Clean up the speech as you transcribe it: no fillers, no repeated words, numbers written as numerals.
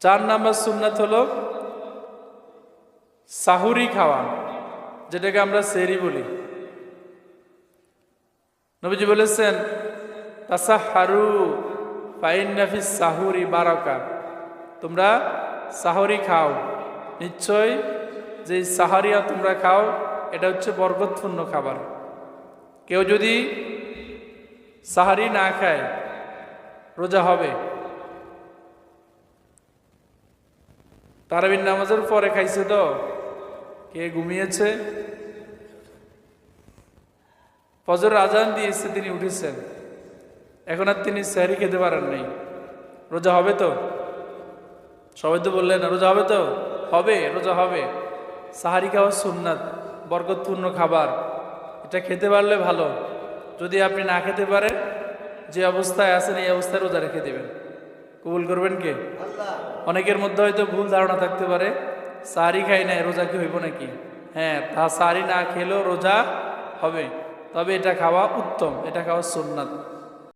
4 নম্বর সুন্নাত হলো সাহুরি খাওয়া, যেটাকে আমরা সেহরি বলি। নবীজি বলেছেন তাসাহহারু ফাইন্না ফিস সাহুরি বারাকা, তোমরা সাহরি খাও, নিশ্চয় যে সাহারিয়া তোমরা খাও এটা হচ্ছে বরকতপূর্ণ খাবার। কেউ যদি সাহারি না খায় রোজা হবে। তারাবির নামাজের পরে খাইছে তো, কে ঘুমিয়েছে, ফজর আজান দিয়েছে তিনি উঠেছেন, এখন আর তিনি সাহরি খেতে পারেন নাই, রোজা হবে তো? সবাই তো বললেন রোজা হবে তো? হবে, রোজা হবে। সাহারি খাওয়া সুন্নাত, বরকতপূর্ণ খাবার, এটা খেতে পারলে ভালো। যদি আপনি না খেতে পারেন, যে অবস্থায় আছেন এই অবস্থায় রোজা রেখে দেবেন। কবুল করবেন কে? অনেকের মধ্যে হয়তো ভুল ধারণা থাকতে পারে সাহারি খাই নাই রোজা কি হইব নাকি? হ্যাঁ, তা সাহারি না খেলেও রোজা হবে, তবে এটা খাওয়া উত্তম, এটা খাওয়া সুন্নাত।